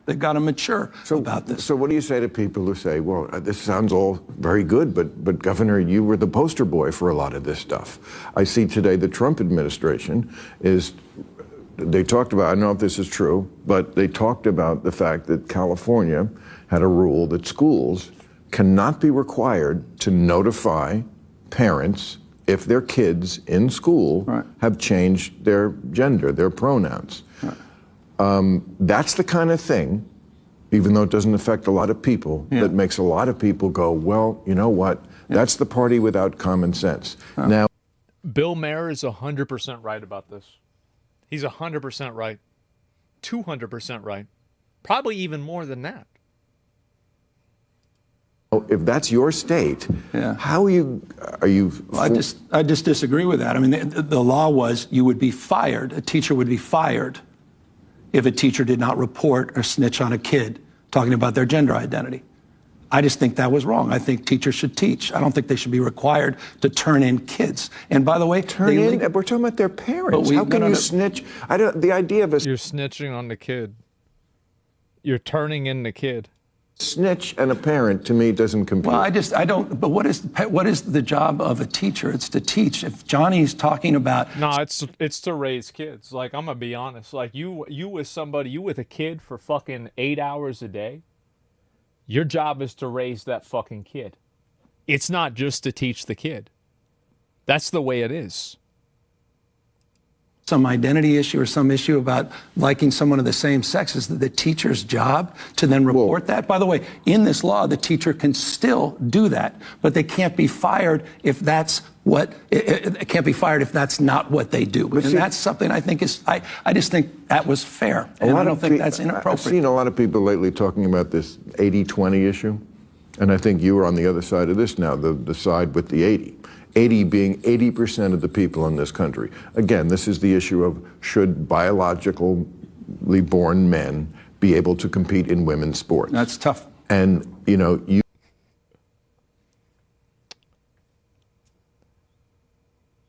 They've got to mature about this. So what do you say to people who say, well, this sounds all very good, but Governor, you were the poster boy for a lot of this stuff. I see today the Trump administration they talked about, I don't know if this is true, but they talked about the fact that California had a rule that schools cannot be required to notify parents if their kids in school have changed their gender, their pronouns. That's the kind of thing, even though it doesn't affect a lot of people, that makes a lot of people go, well, you know what? That's the party without common sense. Now, Bill Maher is 100% right about this. He's 100% right. 200% right. Probably even more than that. if that's your state, how are you? Well, I just disagree with that. I mean, the law was you would be fired. A teacher would be fired if a teacher did not report or snitch on a kid talking about their gender identity. I just think that was wrong. I think teachers should teach. I don't think they should be required to turn in kids. And by the way, we're talking about their parents. How can you snitch? The idea of you're snitching on the kid. You're turning in the kid. Snitch and a parent, to me, doesn't compete. Well, I don't. But what is the job of a teacher? It's to teach. If Johnny's talking about it's to raise kids. Like, I'm gonna be honest. Like, you with a kid for fucking 8 hours a day. Your job is to raise that fucking kid. It's not just to teach the kid. That's the way it is. Some identity issue or some issue about liking someone of the same sex, is the teacher's job to then report that. By the way, in this law, the teacher can still do that, but they can't be fired if that's what it can't be fired if that's not what they do. And that's something I think is I just think that was fair, and I don't think that's inappropriate. I've seen a lot of people lately talking about this 80-20 issue, and I think you were on the other side of this now, the side with the 80. 80 being 80% of the people in this country. Again, this is the issue of should biologically born men be able to compete in women's sports? That's tough. And, you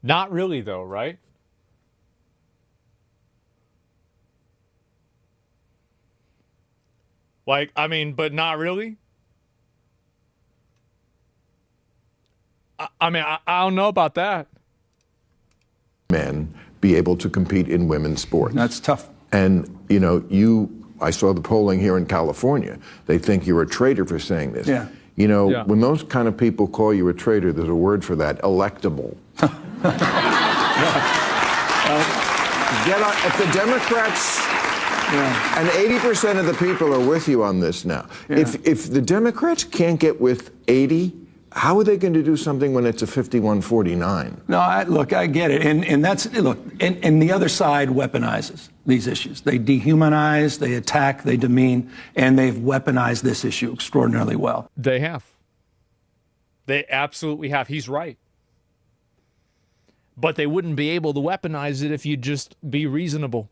Not really, though, right? Like, I mean, but not really? I mean, I don't know about that. Men be able to compete in women's sports. That's tough. And, I saw the polling here in California. They think you're a traitor for saying this. Yeah. When those kind of people call you a traitor, there's a word for that, electable. If the Democrats, and 80% of the people are with you on this now. If the Democrats can't get with 80, how are they going to do something when it's a 51-49? No, look, I get it. And that's, look, and the other side weaponizes these issues. They dehumanize, they attack, they demean, and they've weaponized this issue extraordinarily well. They have. They absolutely have. He's right. But they wouldn't be able to weaponize it if you just be reasonable.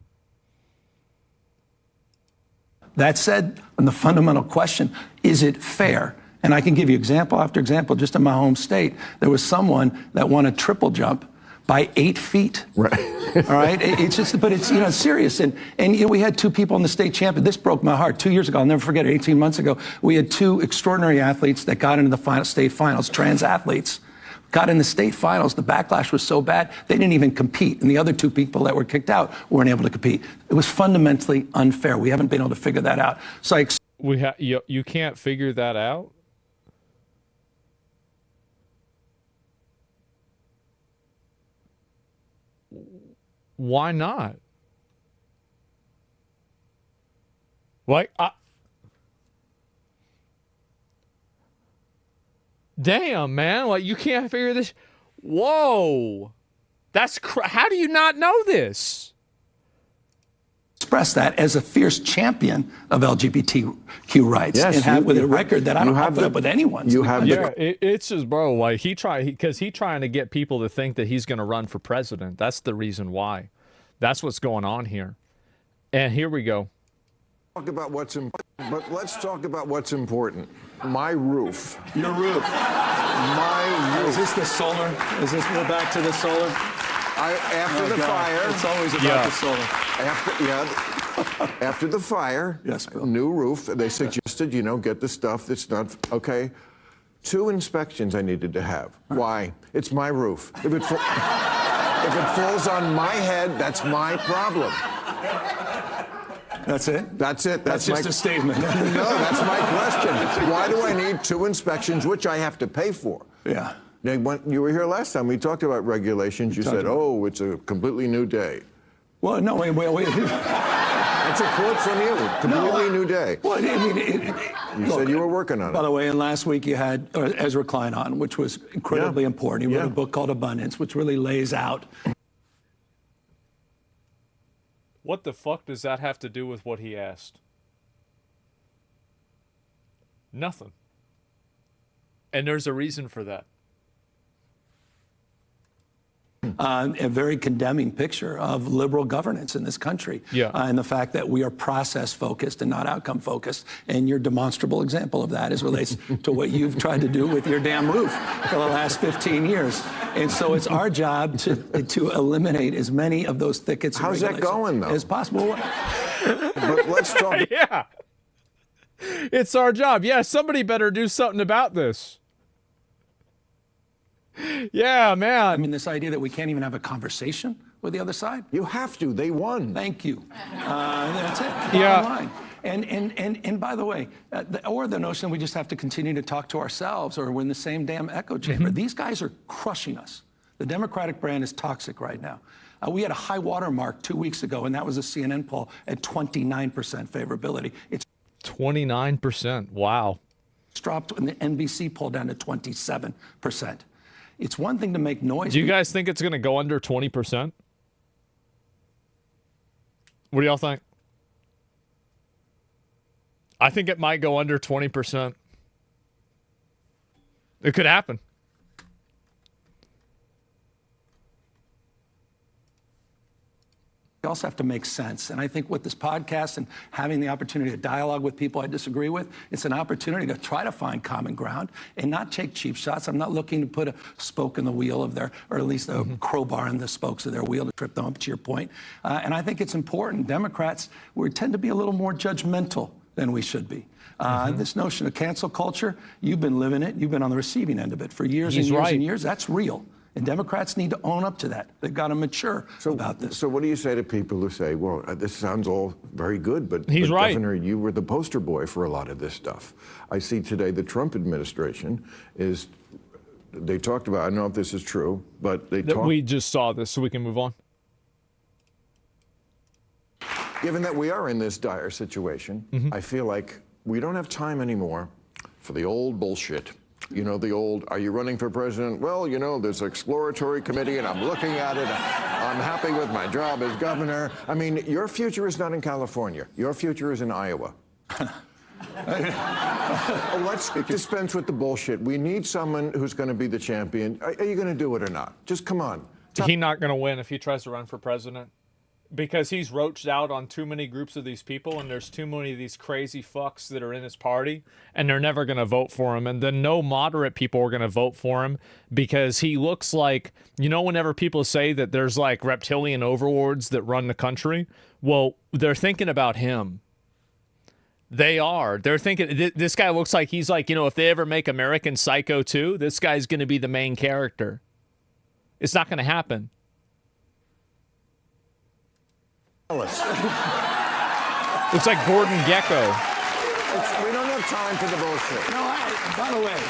That said, on the fundamental question, is it fair? And I can give you example after example. Just in my home state, there was someone that won a triple jump by 8 feet. Right. All right. It's just, but it's it's serious. And we had two people in the state champion. This broke my heart. 2 years ago, I'll never forget it. 18 months ago, we had two extraordinary athletes that got into the state finals. Trans athletes got in the state finals. The backlash was so bad they didn't even compete, and the other two people that were kicked out weren't able to compete. It was fundamentally unfair. We haven't been able to figure that out. So you can't figure that out. Why not? Like, damn, man! Like, you can't figure this. Whoa, that's how do you not know this? Express that as a fierce champion of LGBTQ rights, and with a record that I don't have put up with anyone. It's just, bro. Like, he's trying to get people to think that he's going to run for president. That's the reason why. That's what's going on here. And here we go. Talk about what's important, but let's talk about what's important. My roof. Your roof. My roof. Is this the solar? We're back to the solar? After the fire. It's always about the solar. After the fire, Yes, Bill. new roof, they suggested, get the stuff that's not, okay. 2 inspections I needed to have. Why? It's my roof. If it falls on my head, that's my problem. That's it? That's it. That's just a statement. No, that's my question. Why do I need 2 inspections, which I have to pay for? Yeah. Now, when you were here last time, we talked about regulations. You said, oh, it's a completely new day. Well, no, wait. That's a quote from you. Completely new day. Well, I mean, you said you were working on it. By the way, and last week you had Ezra Klein on, which was incredibly important. He wrote a book called Abundance, which really lays out. What the fuck does that have to do with what he asked? Nothing. And there's a reason for that. A very condemning picture of liberal governance in this country. Yeah. And the fact that we are process-focused and not outcome-focused. And your demonstrable example of that is relates to what you've tried to do with your damn roof for the last 15 years. And so it's our job to eliminate as many of those thickets and How's that going, though? as possible. But let's talk. Yeah. It's our job. Yeah, somebody better do something about this. Yeah, man. I mean, this idea that we can't even have a conversation with the other side. You have to. They won. Thank you. That's it. Yeah. Bottom line. And by the way, or the notion we just have to continue to talk to ourselves, or we're in the same damn echo chamber. These guys are crushing us. The Democratic brand is toxic right now. We had a high water mark 2 weeks ago, and that was a CNN poll at 29% favorability. It's 29%. Wow. dropped in the NBC poll down to 27%. It's one thing to make noise. Do you guys think it's going to go under 20%? What do y'all think? I think it might go under 20%. It could happen. We also have to make sense. And I think with this podcast and having the opportunity to dialogue with people I disagree with, it's an opportunity to try to find common ground and not take cheap shots. I'm not looking to put a spoke in the wheel of their, or at least a crowbar in the spokes of their wheel to trip them up, to your point. And I think it's important. Democrats, we tend to be a little more judgmental than we should be. This notion of cancel culture, you've been living it. You've been on the receiving end of it for years and years and years. That's real. And Democrats need to own up to that. They've got to mature about this. So what do you say to people who say, well, this sounds all very good, but right. Governor, you were the poster boy for a lot of this stuff. I see today the Trump administration they talked about, I don't know if this is true, but we just saw this, so we can move on. Given that we are in this dire situation, I feel like we don't have time anymore for the old bullshit. You know, the old, are you running for president? Well, there's an exploratory committee and I'm looking at it. I'm happy with my job as governor. I mean, your future is not in California. Your future is in Iowa. Let's dispense with the bullshit. We need someone who's going to be the champion. Are you going to do it or not? Just come on. He's not going to win if he tries to run for president. Because he's roached out on too many groups of these people, and there's too many of these crazy fucks that are in his party, and they're never going to vote for him. And then no moderate people are going to vote for him because he looks like, whenever people say that there's like reptilian overlords that run the country, well, they're thinking about him. They are. They're thinking, this guy looks like he's like, if they ever make American Psycho 2, this guy's going to be the main character. It's not going to happen. Looks like Gordon Gekko. We don't have time for the bullshit. No, by the way,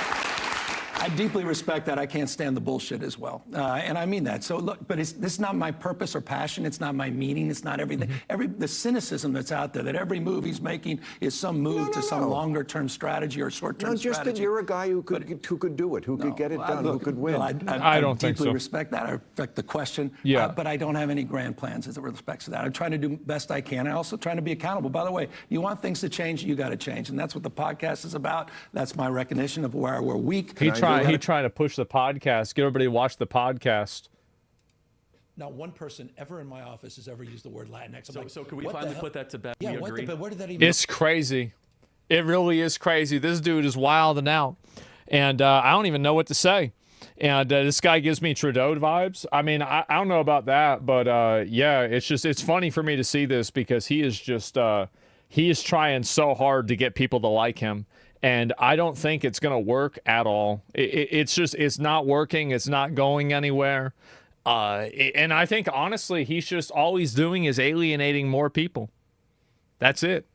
I deeply respect that. I can't stand the bullshit as well. And I mean that. So look, but this is not my purpose or passion. It's not my meaning. It's not everything. The cynicism that's out there, that every move he's making is some move to some longer term strategy or short term strategy. No, just that you're a guy who could do it, who could get it done, who could win. I don't think so. deeply respect that. I respect the question. Yeah. But I don't have any grand plans as it respects to that. I'm trying to do best I can. I'm also trying to be accountable. By the way, you want things to change, you got to change. And that's what the podcast is about. That's my recognition of where we're weak. He tried to push the podcast, get everybody to watch the podcast. Not one person ever in my office has ever used the word Latinx. So can we finally put that to bed? Yeah, we agree? where did that even... It's crazy. It really is crazy. This dude is wilding out. And I don't even know what to say. And this guy gives me Trudeau vibes. I mean, I don't know about that, but yeah, it's funny for me to see this because he is trying so hard to get people to like him. And I don't think it's going to work at all. It's not working. It's not going anywhere. And I think, honestly, all he's doing is alienating more people. That's it.